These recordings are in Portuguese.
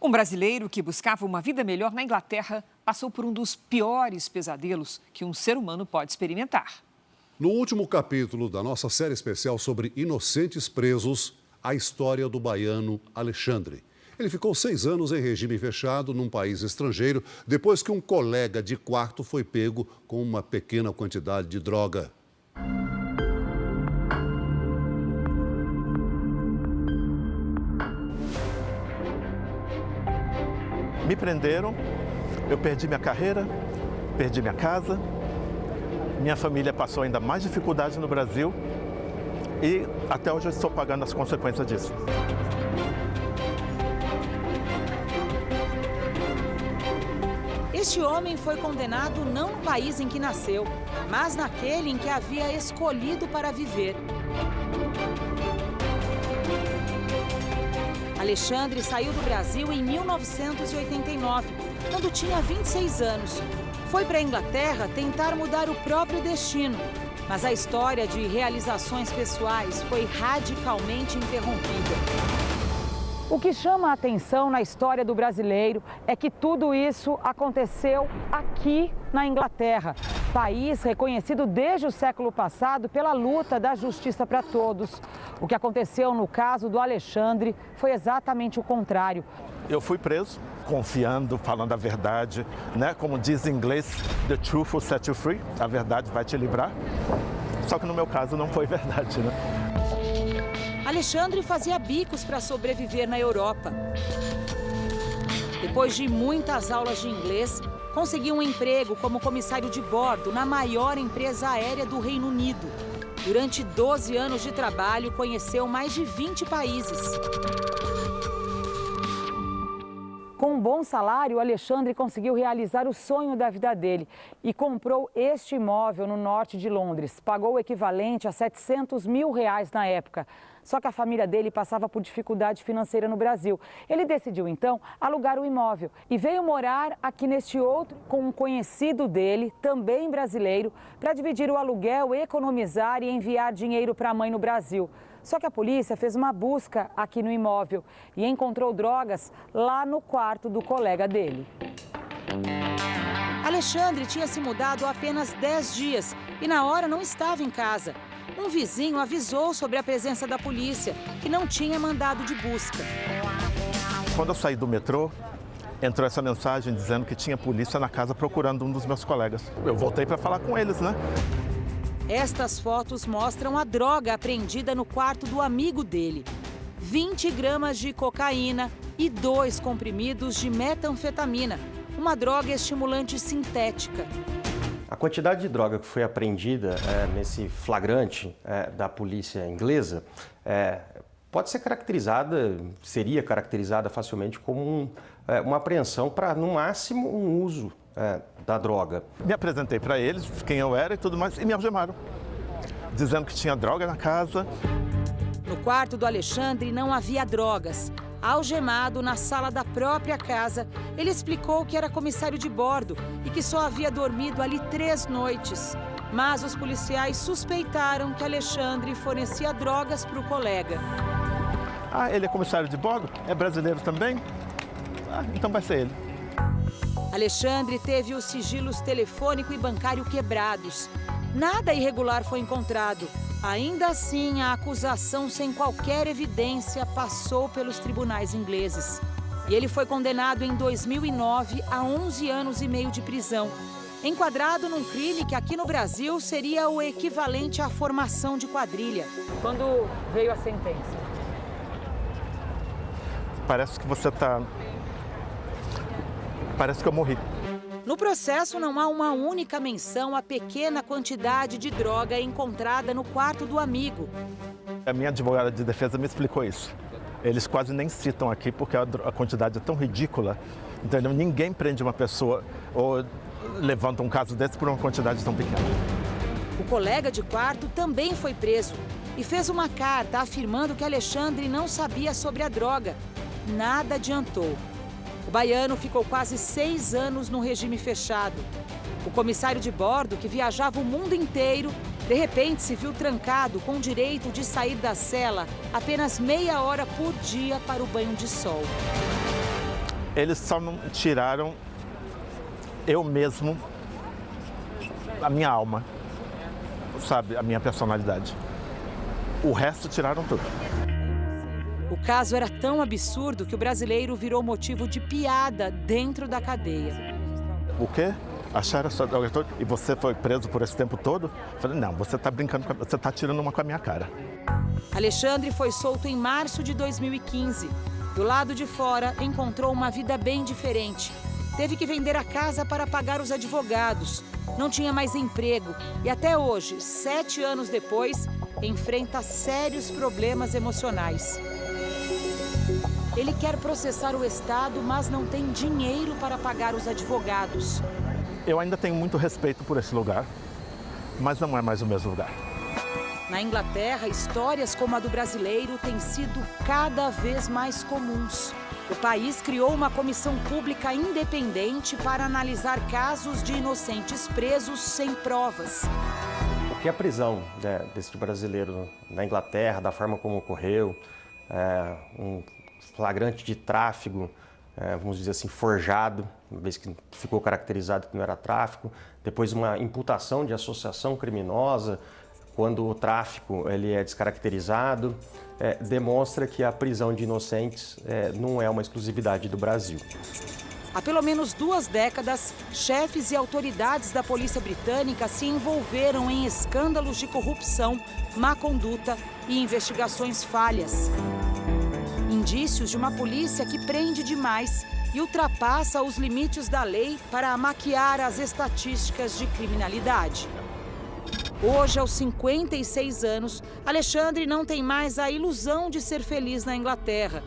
Um brasileiro que buscava uma vida melhor na Inglaterra passou por um dos piores pesadelos que um ser humano pode experimentar. No último capítulo da nossa série especial sobre inocentes presos, a história do baiano Alexandre. Ele ficou 6 anos em regime fechado num país estrangeiro depois que um colega de quarto foi pego com uma pequena quantidade de droga. Me prenderam, eu perdi minha carreira, perdi minha casa, minha família passou ainda mais dificuldade no Brasil e até hoje eu estou pagando as consequências disso. Este homem foi condenado não no país em que nasceu, mas naquele em que havia escolhido para viver. Alexandre saiu do Brasil em 1989, quando tinha 26 anos. Foi para a Inglaterra tentar mudar o próprio destino, mas a história de realizações pessoais foi radicalmente interrompida. O que chama a atenção na história do brasileiro é que tudo isso aconteceu aqui na Inglaterra, país reconhecido desde o século passado pela luta da justiça para todos. O que aconteceu no caso do Alexandre foi exatamente o contrário. Eu fui preso, confiando, falando a verdade, né? Como diz em inglês, the truth will set you free, a verdade vai te livrar. Só que no meu caso não foi verdade, né? Alexandre fazia bicos para sobreviver na Europa. Depois de muitas aulas de inglês, conseguiu um emprego como comissário de bordo na maior empresa aérea do Reino Unido. Durante 12 anos de trabalho, conheceu mais de 20 países. Com um bom salário, Alexandre conseguiu realizar o sonho da vida dele e comprou este imóvel no norte de Londres. Pagou o equivalente a R$700 mil na época. Só que a família dele passava por dificuldade financeira no Brasil. Ele decidiu, então, alugar o imóvel e veio morar aqui neste outro com um conhecido dele, também brasileiro, para dividir o aluguel, economizar e enviar dinheiro para a mãe no Brasil. Só que a polícia fez uma busca aqui no imóvel e encontrou drogas lá no quarto do colega dele. Alexandre tinha se mudado há apenas 10 dias e na hora não estava em casa. Um vizinho avisou sobre a presença da polícia, que não tinha mandado de busca. Quando eu saí do metrô, entrou essa mensagem dizendo que tinha polícia na casa procurando um dos meus colegas. Eu voltei para falar com eles, né? Estas fotos mostram a droga apreendida no quarto do amigo dele. 20 gramas de cocaína e 2 comprimidos de metanfetamina, uma droga estimulante sintética. A quantidade de droga que foi apreendida nesse flagrante da polícia inglesa pode ser caracterizada, seria caracterizada facilmente como uma apreensão para, no máximo, um uso da droga. Me apresentei para eles, quem eu era e tudo mais, e me algemaram, dizendo que tinha droga na casa. No quarto do Alexandre não havia drogas. Algemado na sala da própria casa, ele explicou que era comissário de bordo e que só havia dormido ali 3 noites. Mas os policiais suspeitaram que Alexandre fornecia drogas para o colega. Ah, ele é comissário de bordo? É brasileiro também? Ah, então vai ser ele. Alexandre teve os sigilos telefônico e bancário quebrados. Nada irregular foi encontrado. Ainda assim, a acusação sem qualquer evidência passou pelos tribunais ingleses. E ele foi condenado em 2009 a 11 anos e meio de prisão, enquadrado num crime que aqui no Brasil seria o equivalente à formação de quadrilha. Quando veio a sentença? Parece que você tá... Parece que eu morri. No processo, não há uma única menção à pequena quantidade de droga encontrada no quarto do amigo. A minha advogada de defesa me explicou isso. Eles quase nem citam aqui porque a quantidade é tão ridícula. Entendeu? Ninguém prende uma pessoa ou levanta um caso desse por uma quantidade tão pequena. O colega de quarto também foi preso e fez uma carta afirmando que Alexandre não sabia sobre a droga. Nada adiantou. O baiano ficou quase 6 anos no regime fechado. O comissário de bordo, que viajava o mundo inteiro, de repente se viu trancado com o direito de sair da cela apenas meia hora por dia para o banho de sol. Eles só não tiraram eu mesmo, a minha alma, sabe, a minha personalidade. O resto tiraram tudo. O caso era tão absurdo que o brasileiro virou motivo de piada dentro da cadeia. O quê? Acharam sua droga toda? E você foi preso por esse tempo todo? Eu falei, não, você está brincando, você está tirando uma com a minha cara. Alexandre foi solto em março de 2015. Do lado de fora, encontrou uma vida bem diferente. Teve que vender a casa para pagar os advogados. Não tinha mais emprego e até hoje, 7 anos depois, enfrenta sérios problemas emocionais. Ele quer processar o Estado, mas não tem dinheiro para pagar os advogados. Eu ainda tenho muito respeito por esse lugar, mas não é mais o mesmo lugar. Na Inglaterra, histórias como a do brasileiro têm sido cada vez mais comuns. O país criou uma comissão pública independente para analisar casos de inocentes presos sem provas. O que a prisão desse brasileiro na Inglaterra, da forma como ocorreu, um flagrante de tráfico, vamos dizer assim, forjado, uma vez que ficou caracterizado que não era tráfico, depois uma imputação de associação criminosa, quando o tráfico ele é descaracterizado, demonstra que a prisão de inocentes não é uma exclusividade do Brasil. Há pelo menos 2 décadas, chefes e autoridades da polícia britânica se envolveram em escândalos de corrupção, má conduta e investigações falhas. Indícios de uma polícia que prende demais e ultrapassa os limites da lei para maquiar as estatísticas de criminalidade. Hoje, aos 56 anos, Alexandre não tem mais a ilusão de ser feliz na Inglaterra.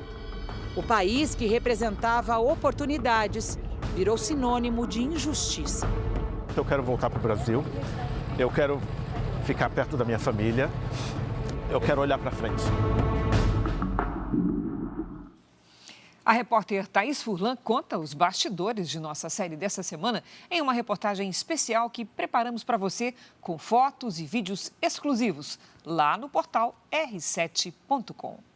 O país que representava oportunidades virou sinônimo de injustiça. Eu quero voltar para o Brasil, eu quero ficar perto da minha família, eu quero olhar para frente. A repórter Thaís Furlan conta os bastidores de nossa série dessa semana em uma reportagem especial que preparamos para você com fotos e vídeos exclusivos lá no portal r7.com.